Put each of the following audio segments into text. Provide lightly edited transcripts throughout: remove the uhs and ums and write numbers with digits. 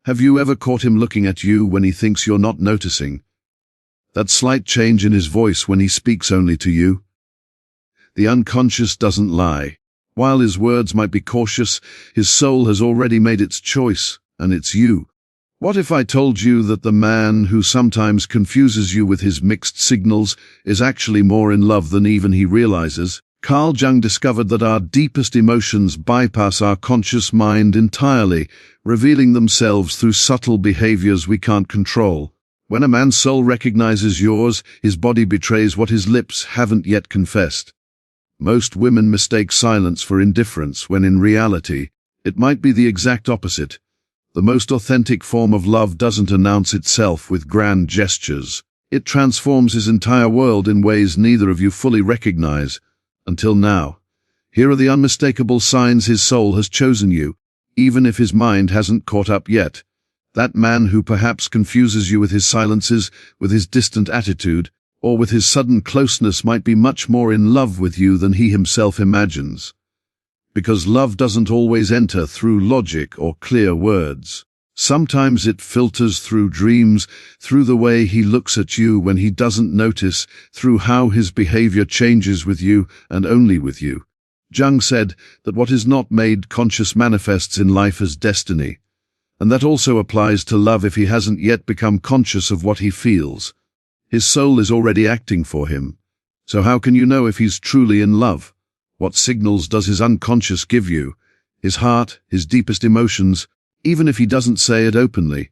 Have you ever caught him looking at you when he thinks you're not noticing? That slight change in his voice when he speaks only to you? The unconscious doesn't lie. While his words might be cautious, his soul has already made its choice, and it's you. What if I told you that the man who sometimes confuses you with his mixed signals is actually more in love than even he realizes? Carl Jung discovered that our deepest emotions bypass our conscious mind entirely, revealing themselves through subtle behaviors we can't control. When a man's soul recognizes yours, his body betrays what his lips haven't yet confessed. Most women mistake silence for indifference when in reality, it might be the exact opposite. The most authentic form of love doesn't announce itself with grand gestures. It transforms his entire world in ways neither of you fully recognize. Until now. Here are the unmistakable signs his soul has chosen you, even if his mind hasn't caught up yet. That man who perhaps confuses you with his silences, with his distant attitude, or with his sudden closeness might be much more in love with you than he himself imagines. Because love doesn't always enter through logic or clear words. Sometimes it filters through dreams, through the way he looks at you when he doesn't notice, through how his behavior changes with you and only with you. Jung said that what is not made conscious manifests in life as destiny. And that also applies to love if he hasn't yet become conscious of what he feels. His soul is already acting for him. So how can you know if he's truly in love? What signals does his unconscious give you? His heart, his deepest emotions, even if he doesn't say it openly.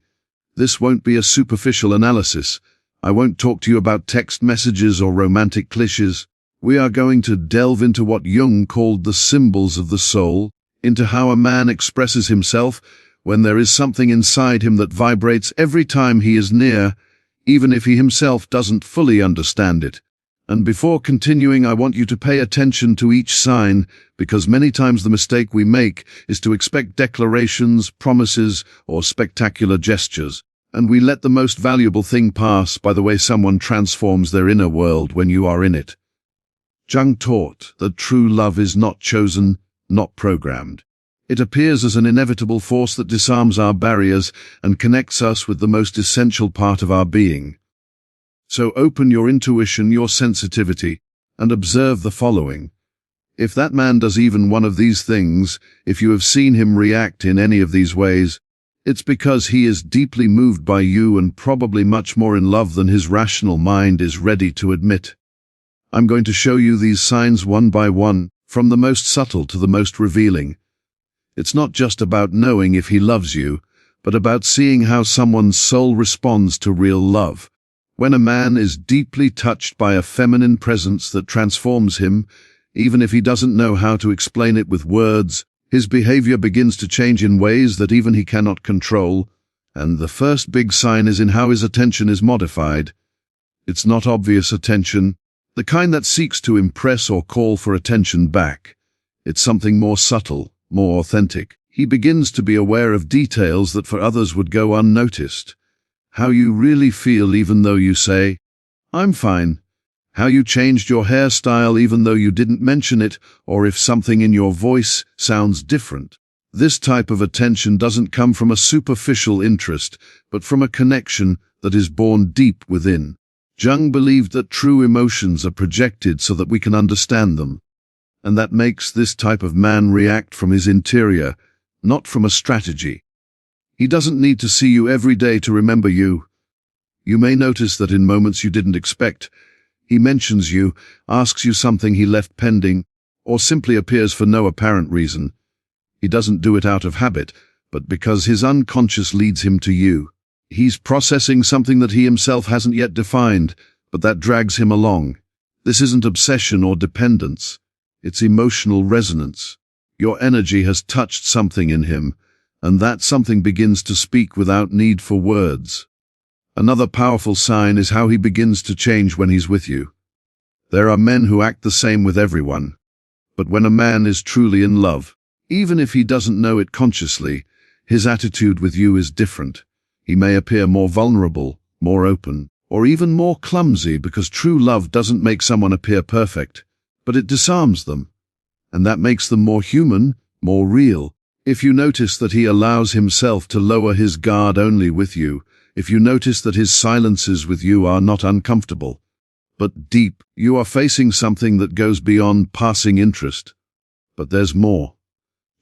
This won't be a superficial analysis. I won't talk to you about text messages or romantic cliches. We are going to delve into what Jung called the symbols of the soul, into how a man expresses himself when there is something inside him that vibrates every time he is near, even if he himself doesn't fully understand it. And before continuing, I want you to pay attention to each sign, because many times the mistake we make is to expect declarations, promises, or spectacular gestures, and we let the most valuable thing pass by the way someone transforms their inner world when you are in it. Jung taught that true love is not chosen, not programmed. It appears as an inevitable force that disarms our barriers and connects us with the most essential part of our being. So open your intuition, your sensitivity, and observe the following. If that man does even one of these things, if you have seen him react in any of these ways, it's because he is deeply moved by you and probably much more in love than his rational mind is ready to admit. I'm going to show you these signs one by one, from the most subtle to the most revealing. It's not just about knowing if he loves you, but about seeing how someone's soul responds to real love. When a man is deeply touched by a feminine presence that transforms him, even if he doesn't know how to explain it with words, his behavior begins to change in ways that even he cannot control, and the first big sign is in how his attention is modified. It's not obvious attention, the kind that seeks to impress or call for attention back. It's something more subtle, more authentic. He begins to be aware of details that for others would go unnoticed. How you really feel even though you say, "I'm fine." How you changed your hairstyle even though you didn't mention it, or if something in your voice sounds different. This type of attention doesn't come from a superficial interest, but from a connection that is born deep within. Jung believed that true emotions are projected so that we can understand them. And that makes this type of man react from his interior, not from a strategy. He doesn't need to see you every day to remember you. You may notice that in moments you didn't expect, he mentions you, asks you something he left pending, or simply appears for no apparent reason. He doesn't do it out of habit, but because his unconscious leads him to you. He's processing something that he himself hasn't yet defined, but that drags him along. This isn't obsession or dependence. It's emotional resonance. Your energy has touched something in him, and that something begins to speak without need for words. Another powerful sign is how he begins to change when he's with you. There are men who act the same with everyone, but when a man is truly in love, even if he doesn't know it consciously, his attitude with you is different. He may appear more vulnerable, more open, or even more clumsy because true love doesn't make someone appear perfect, but it disarms them. And that makes them more human, more real. If you notice that he allows himself to lower his guard only with you, if you notice that his silences with you are not uncomfortable, but deep, you are facing something that goes beyond passing interest. But there's more.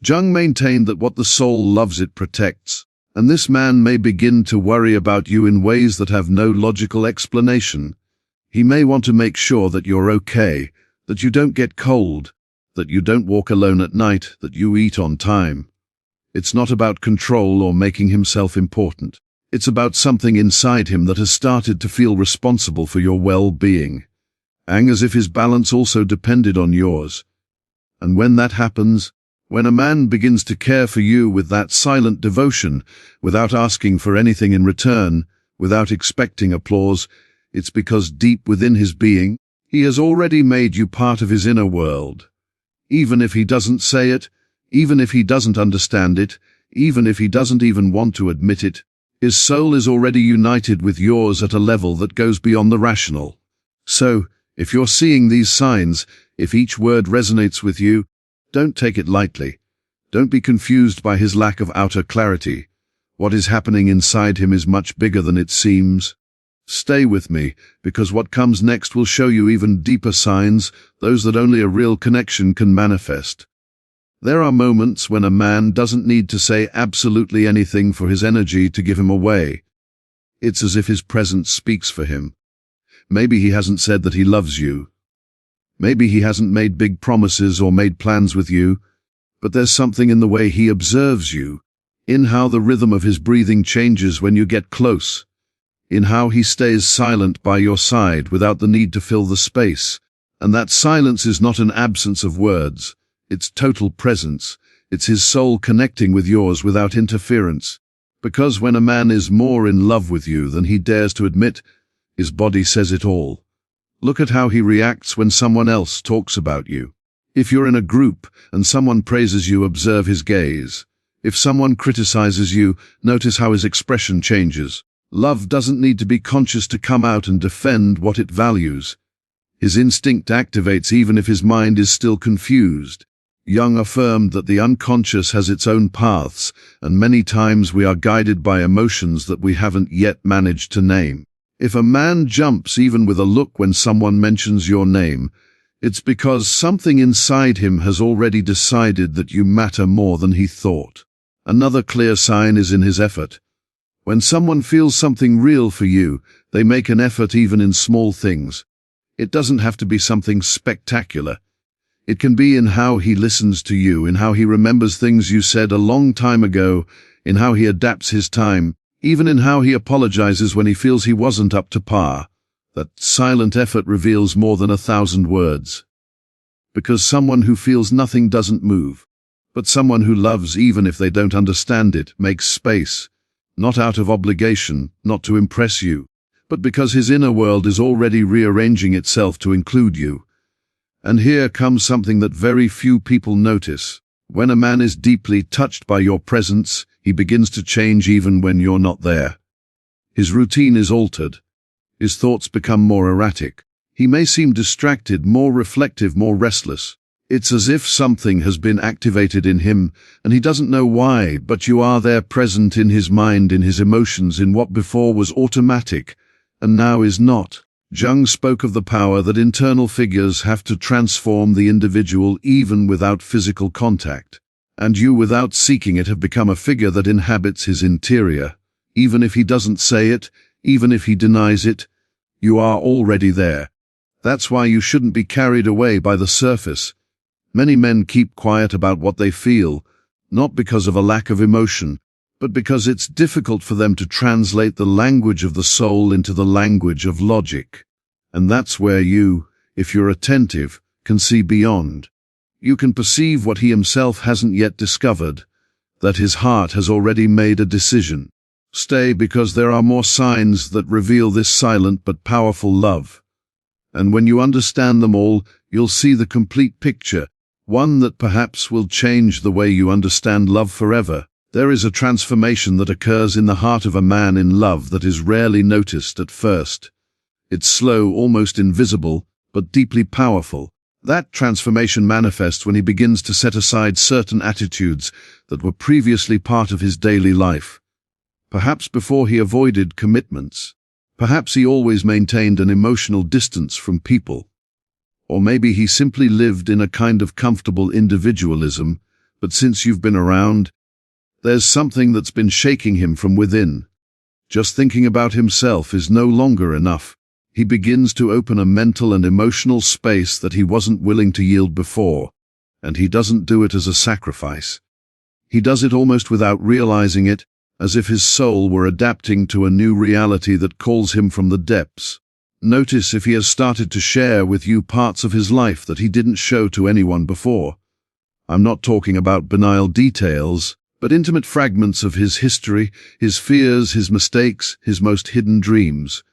Jung maintained that what the soul loves it protects, and this man may begin to worry about you in ways that have no logical explanation. He may want to make sure that you're okay, that you don't get cold, that you don't walk alone at night, that you eat on time. It's not about control or making himself important. It's about something inside him that has started to feel responsible for your well-being, as if his balance also depended on yours. And when that happens, when a man begins to care for you with that silent devotion, without asking for anything in return, without expecting applause, it's because deep within his being, he has already made you part of his inner world. Even if he doesn't say it, even if he doesn't understand it, even if he doesn't even want to admit it, his soul is already united with yours at a level that goes beyond the rational. So, if you're seeing these signs, if each word resonates with you, don't take it lightly. Don't be confused by his lack of outer clarity. What is happening inside him is much bigger than it seems. Stay with me, because what comes next will show you even deeper signs, those that only a real connection can manifest. There are moments when a man doesn't need to say absolutely anything for his energy to give him away. It's as if his presence speaks for him. Maybe he hasn't said that he loves you. Maybe he hasn't made big promises or made plans with you, but there's something in the way he observes you, in how the rhythm of his breathing changes when you get close, in how he stays silent by your side without the need to fill the space. And that silence is not an absence of words. It's total presence. It's his soul connecting with yours without interference. Because when a man is more in love with you than he dares to admit, his body says it all. Look at how he reacts when someone else talks about you. If you're in a group and someone praises you, observe his gaze. If someone criticizes you, notice how his expression changes. Love doesn't need to be conscious to come out and defend what it values. His instinct activates even if his mind is still confused. Jung affirmed that the unconscious has its own paths, and many times we are guided by emotions that we haven't yet managed to name. If a man jumps even with a look when someone mentions your name, it's because something inside him has already decided that you matter more than he thought. Another clear sign is in his effort. When someone feels something real for you, they make an effort even in small things. It doesn't have to be something spectacular. It can be in how he listens to you, in how he remembers things you said a long time ago, in how he adapts his time, even in how he apologizes when he feels he wasn't up to par. That silent effort reveals more than 1,000 words. Because someone who feels nothing doesn't move, but someone who loves even if they don't understand it makes space, not out of obligation, not to impress you, but because his inner world is already rearranging itself to include you. And here comes something that very few people notice. When a man is deeply touched by your presence, he begins to change even when you're not there. His routine is altered. His thoughts become more erratic. He may seem distracted, more reflective, more restless. It's as if something has been activated in him, and he doesn't know why, but you are there, present in his mind, in his emotions, in what before was automatic, and now is not. Jung spoke of the power that internal figures have to transform the individual even without physical contact. And you, without seeking it, have become a figure that inhabits his interior. Even if he doesn't say it, even if he denies it, you are already there. That's why you shouldn't be carried away by the surface. Many men keep quiet about what they feel, not because of a lack of emotion, but because it's difficult for them to translate the language of the soul into the language of logic. And that's where you, if you're attentive, can see beyond. You can perceive what he himself hasn't yet discovered, that his heart has already made a decision. Stay, because there are more signs that reveal this silent but powerful love. And when you understand them all, you'll see the complete picture, one that perhaps will change the way you understand love forever. There is a transformation that occurs in the heart of a man in love that is rarely noticed at first. It's slow, almost invisible, but deeply powerful. That transformation manifests when he begins to set aside certain attitudes that were previously part of his daily life. Perhaps before he avoided commitments. Perhaps he always maintained an emotional distance from people. Or maybe he simply lived in a kind of comfortable individualism, but since you've been around, there's something that's been shaking him from within. Just thinking about himself is no longer enough. He begins to open a mental and emotional space that he wasn't willing to yield before, and he doesn't do it as a sacrifice. He does it almost without realizing it, as if his soul were adapting to a new reality that calls him from the depths. Notice if he has started to share with you parts of his life that he didn't show to anyone before. I'm not talking about banal details, but intimate fragments of his history, his fears, his mistakes, his most hidden dreams.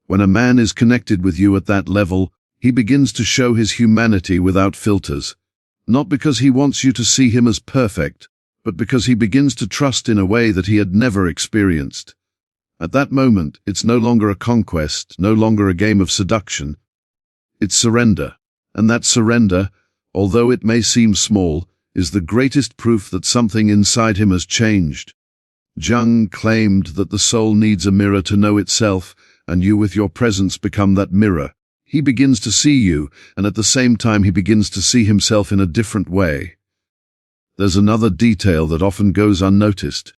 When a man is connected with you at that level, he begins to show his humanity without filters. Not because he wants you to see him as perfect, but because he begins to trust in a way that he had never experienced. At that moment, it's no longer a conquest, no longer a game of seduction. It's surrender. And that surrender, although it may seem small, is the greatest proof that something inside him has changed. Jung claimed that the soul needs a mirror to know itself, and you with your presence become that mirror. He begins to see you, and at the same time he begins to see himself in a different way. There's another detail that often goes unnoticed.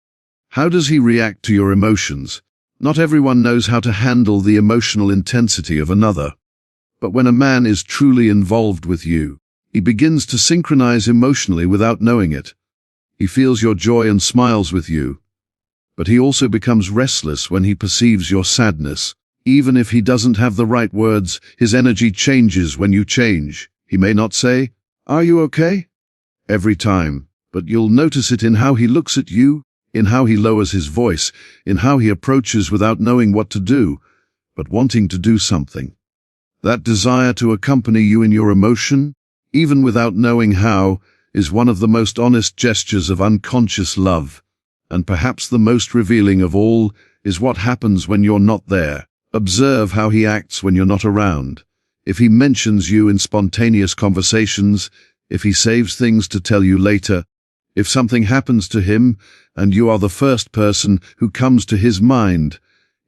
How does he react to your emotions? Not everyone knows how to handle the emotional intensity of another. But when a man is truly involved with you, he begins to synchronize emotionally without knowing it. He feels your joy and smiles with you. But he also becomes restless when he perceives your sadness. Even if he doesn't have the right words, his energy changes when you change. He may not say, "Are you okay?" every time, but you'll notice it in how he looks at you, in how he lowers his voice, in how he approaches without knowing what to do, but wanting to do something. That desire to accompany you in your emotion, even without knowing how, is one of the most honest gestures of unconscious love. And perhaps the most revealing of all is what happens when you're not there. Observe how he acts when you're not around. If he mentions you in spontaneous conversations, if he saves things to tell you later, if something happens to him and you are the first person who comes to his mind,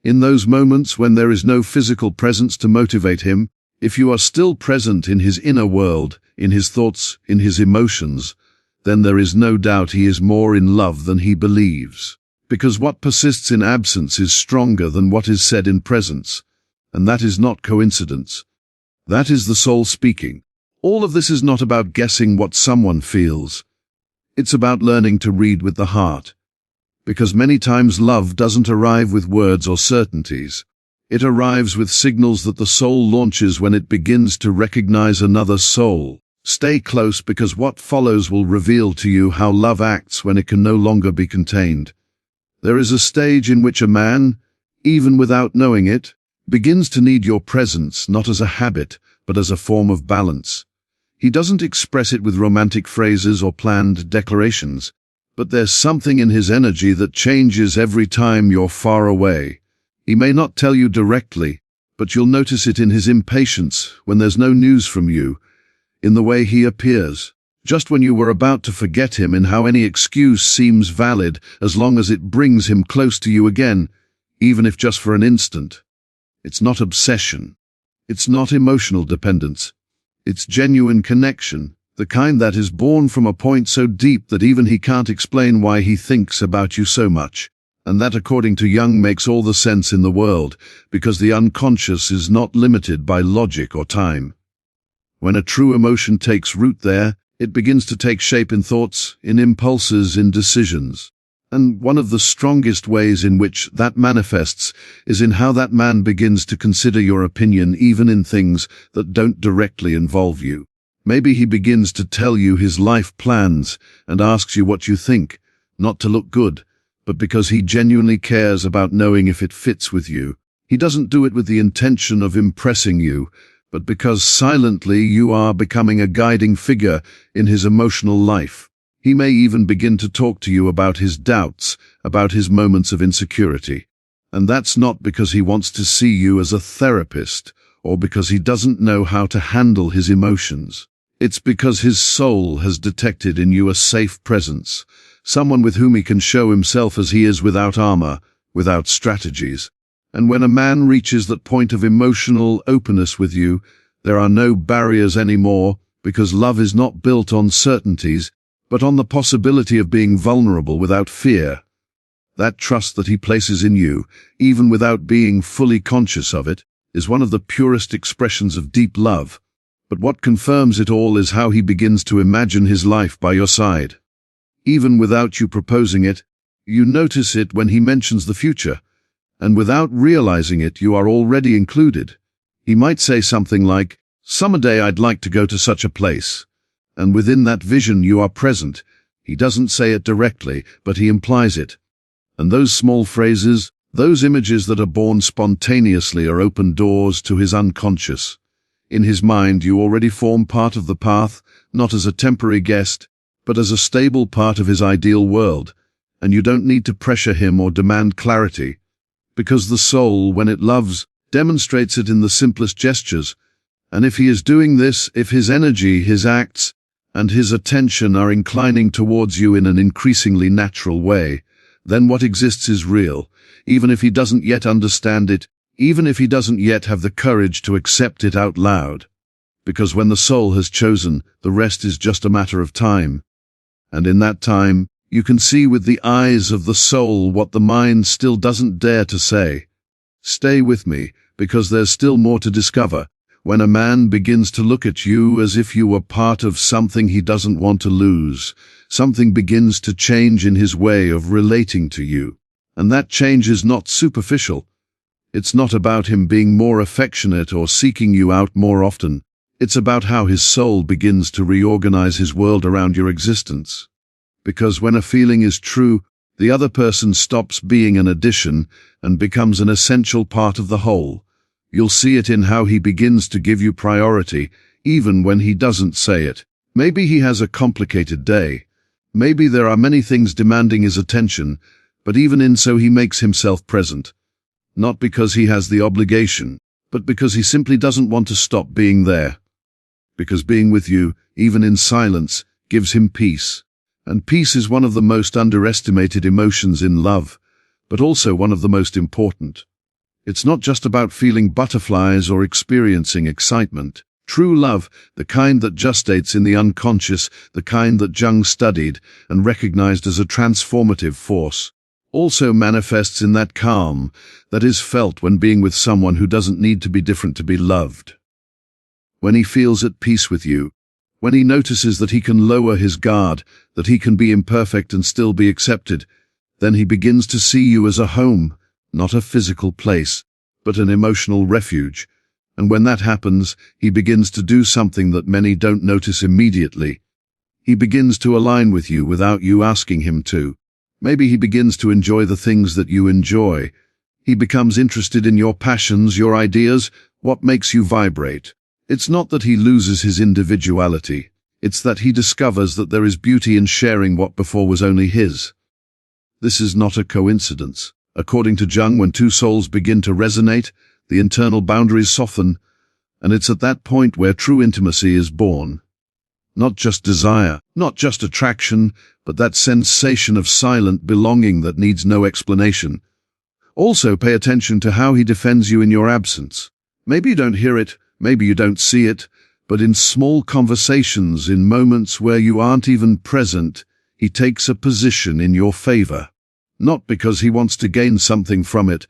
in those moments when there is no physical presence to motivate him, if you are still present in his inner world, in his thoughts, in his emotions, then there is no doubt he is more in love than he believes. Because what persists in absence is stronger than what is said in presence, and that is not coincidence. That is the soul speaking. All of this is not about guessing what someone feels. It's about learning to read with the heart. Because many times love doesn't arrive with words or certainties. It arrives with signals that the soul launches when it begins to recognize another soul. Stay close because what follows will reveal to you how love acts when it can no longer be contained. There is a stage in which a man, even without knowing it, begins to need your presence not as a habit, but as a form of balance. He doesn't express it with romantic phrases or planned declarations, but there's something in his energy that changes every time you're far away. He may not tell you directly, but you'll notice it in his impatience when there's no news from you, in the way he appears, just when you were about to forget him, in how any excuse seems valid as long as it brings him close to you again, even if just for an instant. It's not obsession. It's not emotional dependence. It's genuine connection, the kind that is born from a point so deep that even he can't explain why he thinks about you so much. And that, according to Jung, makes all the sense in the world, because the unconscious is not limited by logic or time. When a true emotion takes root there, it begins to take shape in thoughts, in impulses, in decisions. And one of the strongest ways in which that manifests is in how that man begins to consider your opinion even in things that don't directly involve you. Maybe he begins to tell you his life plans and asks you what you think, not to look good, but because he genuinely cares about knowing if it fits with you. He doesn't do it with the intention of impressing you, but because silently you are becoming a guiding figure in his emotional life. He may even begin to talk to you about his doubts, about his moments of insecurity. And that's not because he wants to see you as a therapist or because he doesn't know how to handle his emotions. It's because his soul has detected in you a safe presence, someone with whom he can show himself as he is without armor, without strategies. And when a man reaches that point of emotional openness with you, there are no barriers anymore, because love is not built on certainties, but on the possibility of being vulnerable without fear. That trust that he places in you, even without being fully conscious of it, is one of the purest expressions of deep love. But what confirms it all is how he begins to imagine his life by your side. Even without you proposing it, you notice it when he mentions the future, and without realizing it, you are already included. He might say something like, "Someday I'd like to go to such a place," and within that vision you are present. He doesn't say it directly, but he implies it. And those small phrases, those images that are born spontaneously, are open doors to his unconscious. In his mind, you already form part of the path, not as a temporary guest, but as a stable part of his ideal world, and you don't need to pressure him or demand clarity, because the soul, when it loves, demonstrates it in the simplest gestures. And if he is doing this, if his energy, his acts, and his attention are inclining towards you in an increasingly natural way, then what exists is real, even if he doesn't yet understand it, even if he doesn't yet have the courage to accept it out loud. Because when the soul has chosen, the rest is just a matter of time. And in that time, you can see with the eyes of the soul what the mind still doesn't dare to say. Stay with me, because there's still more to discover. When a man begins to look at you as if you were part of something he doesn't want to lose, something begins to change in his way of relating to you. And that change is not superficial. It's not about him being more affectionate or seeking you out more often. It's about how his soul begins to reorganize his world around your existence. Because when a feeling is true, the other person stops being an addition and becomes an essential part of the whole. You'll see it in how he begins to give you priority, even when he doesn't say it. Maybe he has a complicated day. Maybe there are many things demanding his attention, but even in so he makes himself present. Not because he has the obligation, but because he simply doesn't want to stop being there. Because being with you, even in silence, gives him peace. And peace is one of the most underestimated emotions in love, but also one of the most important. It's not just about feeling butterflies or experiencing excitement. True love, the kind that gestates in the unconscious, the kind that Jung studied and recognized as a transformative force, also manifests in that calm that is felt when being with someone who doesn't need to be different to be loved. When he feels at peace with you, when he notices that he can lower his guard, that he can be imperfect and still be accepted, then he begins to see you as a home, not a physical place, but an emotional refuge. And when that happens, he begins to do something that many don't notice immediately. He begins to align with you without you asking him to. Maybe he begins to enjoy the things that you enjoy. He becomes interested in your passions, your ideas, what makes you vibrate. It's not that he loses his individuality. It's that he discovers that there is beauty in sharing what before was only his. This is not a coincidence. According to Jung, when two souls begin to resonate, the internal boundaries soften, and it's at that point where true intimacy is born. Not just desire, not just attraction, but that sensation of silent belonging that needs no explanation. Also, pay attention to how he defends you in your absence. Maybe you don't hear it, maybe you don't see it, but in small conversations, in moments where you aren't even present, he takes a position in your favor. Not because he wants to gain something from it,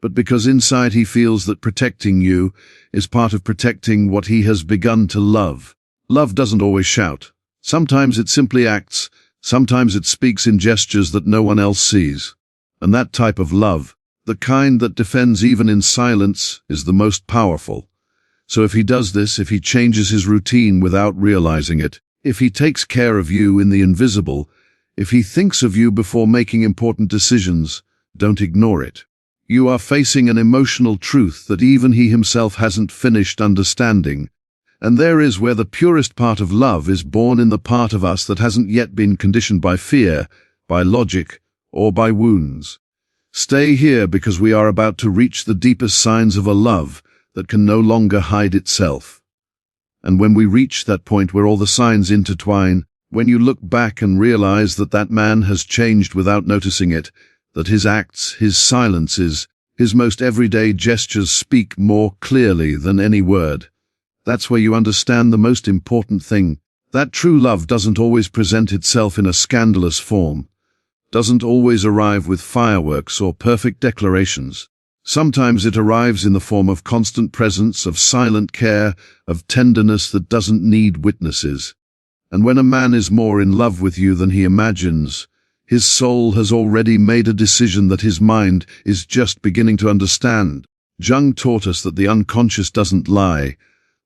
but because inside he feels that protecting you is part of protecting what he has begun to love. Love doesn't always shout. Sometimes it simply acts. Sometimes it speaks in gestures that no one else sees. And that type of love, the kind that defends even in silence, is the most powerful. So if he does this, if he changes his routine without realizing it, if he takes care of you in the invisible, if he thinks of you before making important decisions, don't ignore it. You are facing an emotional truth that even he himself hasn't finished understanding. And there is where the purest part of love is born, in the part of us that hasn't yet been conditioned by fear, by logic, or by wounds. Stay here, because we are about to reach the deepest signs of a love that can no longer hide itself. And when we reach that point where all the signs intertwine, when you look back and realize that that man has changed without noticing it, that his acts, his silences, his most everyday gestures speak more clearly than any word, that's where you understand the most important thing, that true love doesn't always present itself in a scandalous form, doesn't always arrive with fireworks or perfect declarations. Sometimes it arrives in the form of constant presence, of silent care, of tenderness that doesn't need witnesses. And when a man is more in love with you than he imagines, his soul has already made a decision that his mind is just beginning to understand. Jung taught us that the unconscious doesn't lie,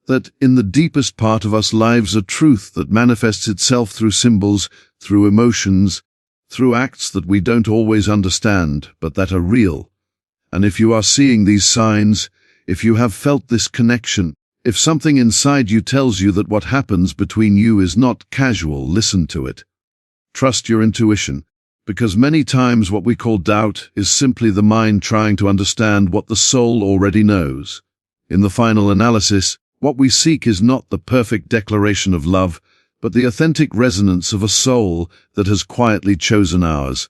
that in the deepest part of us lives a truth that manifests itself through symbols, through emotions, through acts that we don't always understand, but that are real. And if you are seeing these signs, if you have felt this connection, if something inside you tells you that what happens between you is not casual, listen to it. Trust your intuition, because many times what we call doubt is simply the mind trying to understand what the soul already knows. In the final analysis, what we seek is not the perfect declaration of love, but the authentic resonance of a soul that has quietly chosen ours.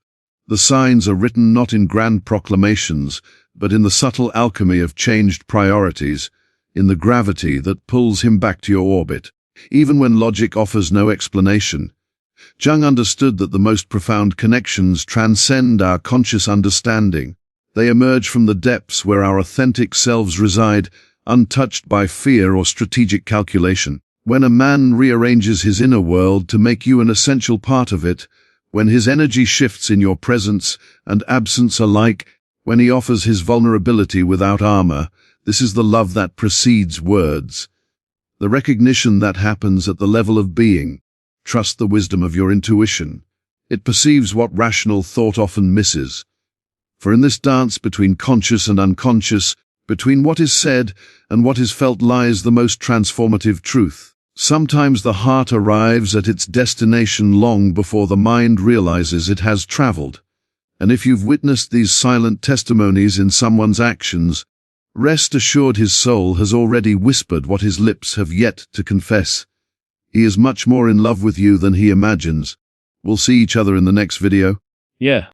The signs are written not in grand proclamations, but in the subtle alchemy of changed priorities, in the gravity that pulls him back to your orbit. Even when logic offers no explanation, Jung understood that the most profound connections transcend our conscious understanding. They emerge from the depths where our authentic selves reside, untouched by fear or strategic calculation. When a man rearranges his inner world to make you an essential part of it, when his energy shifts in your presence and absence alike, when he offers his vulnerability without armor, this is the love that precedes words. The recognition that happens at the level of being. Trust the wisdom of your intuition. It perceives what rational thought often misses. For in this dance between conscious and unconscious, between what is said and what is felt lies the most transformative truth. Sometimes the heart arrives at its destination long before the mind realizes it has traveled. And if you've witnessed these silent testimonies in someone's actions, rest assured his soul has already whispered what his lips have yet to confess. He is much more in love with you than he imagines. We'll see each other in the next video. Yeah.